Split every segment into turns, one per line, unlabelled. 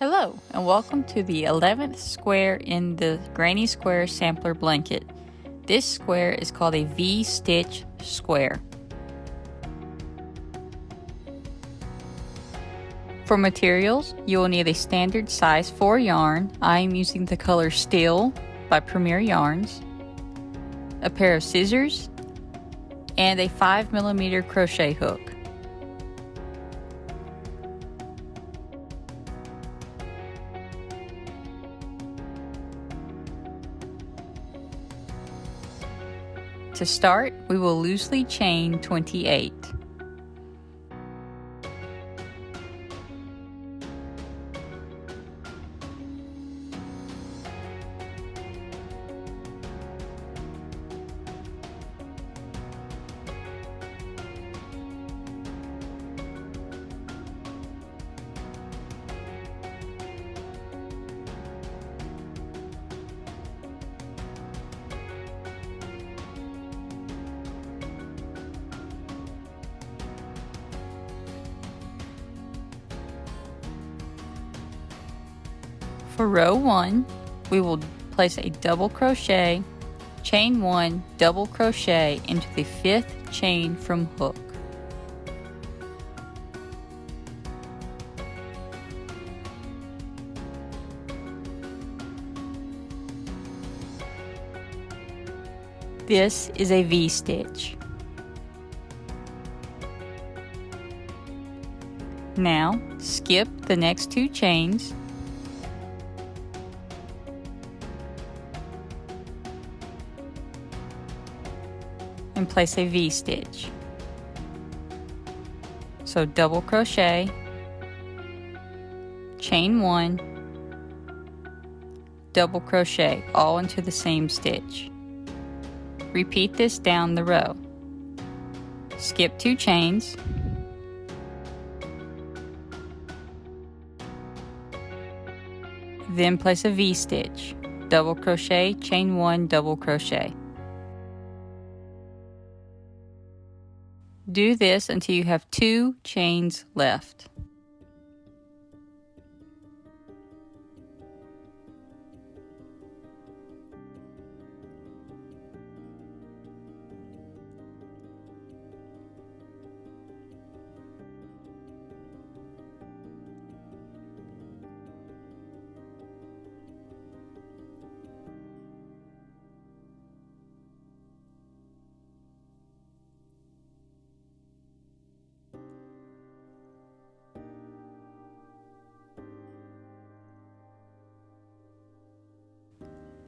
Hello and welcome to the 11th square in the Granny Square sampler blanket. This square is called a V-stitch square. For materials, you will need a standard size 4 yarn. I am using the color Steel by Premier Yarns, a pair of scissors, and a 5mm crochet hook. To start, we will loosely chain 28. For row 1, we will place a double crochet, chain 1, double crochet into the 5th chain from hook. This is a V-stitch. Now, skip the next 2 chains and place a V-stitch. So double crochet, chain 1, double crochet, all into the same stitch. Repeat this down the row. Skip 2 chains, then place a V-stitch, double crochet, chain 1, double crochet. Do this until you have 2 chains left.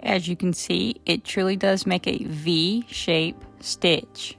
As you can see, it truly does make a V-shape stitch.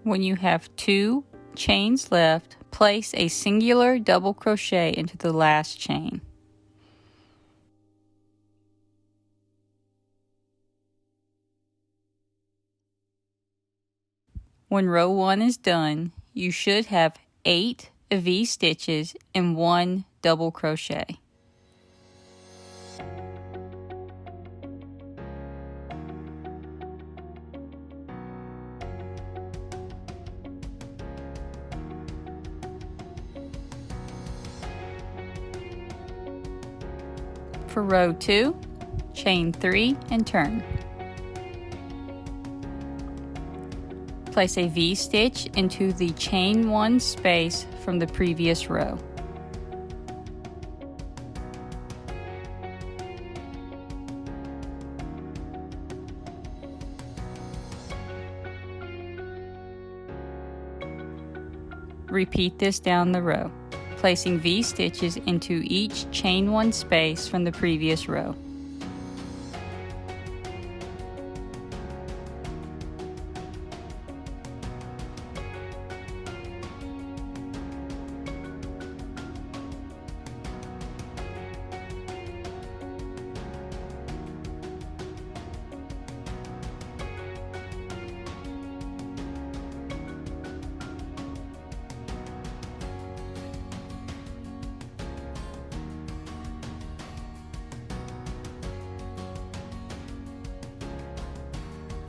When you have 2 chains left, place a singular double crochet into the last chain. When row 1 is done, you should have 8 V-stitches and 1 double crochet. For row 2, chain 3 and turn. Place a V-stitch into the chain 1 space from the previous row. Repeat this down the row, placing V-stitches into each chain 1 space from the previous row.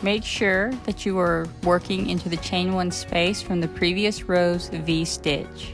Make sure that you are working into the chain 1 space from the previous row's V-stitch.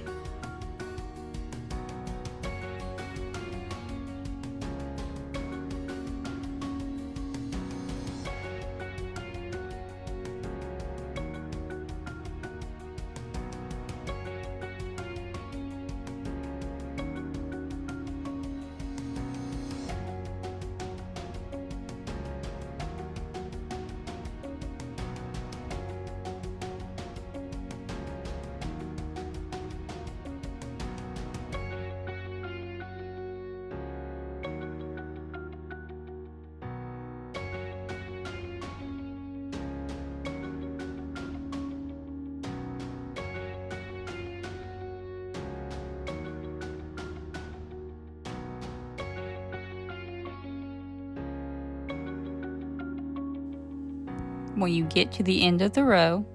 When you get to the end of the row,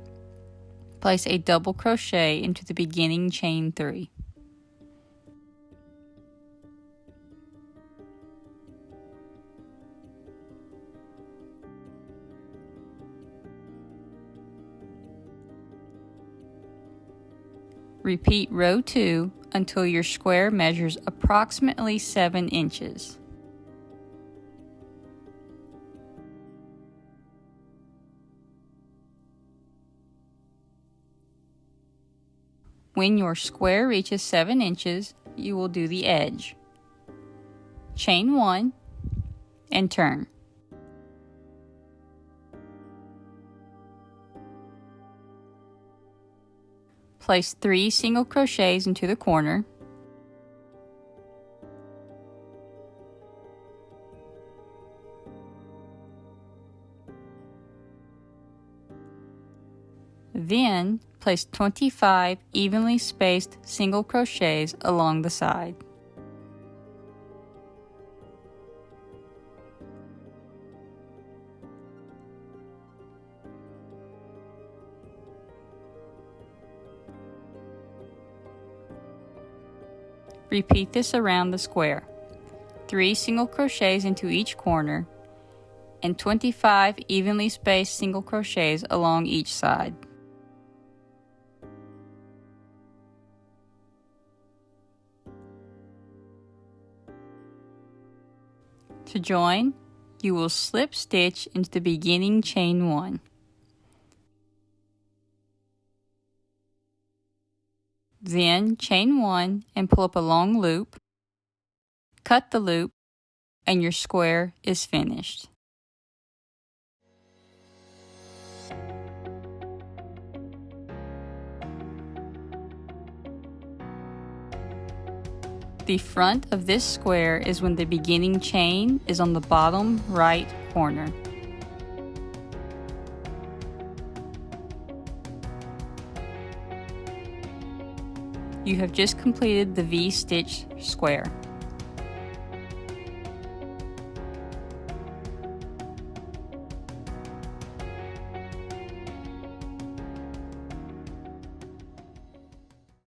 place a double crochet into the beginning chain 3. Repeat row 2 until your square measures approximately 7 inches. When your square reaches 7 inches, you will do the edge. Chain 1 and turn. Place 3 single crochets into the corner. Then place 25 evenly spaced single crochets along the side. Repeat this around the square. 3 single crochets into each corner and 25 evenly spaced single crochets along each side. To join, you will slip stitch into the beginning chain 1. Then chain 1 and pull up a long loop, cut the loop, and your square is finished. The front of this square is when the beginning chain is on the bottom right corner. You have just completed the V-stitch square.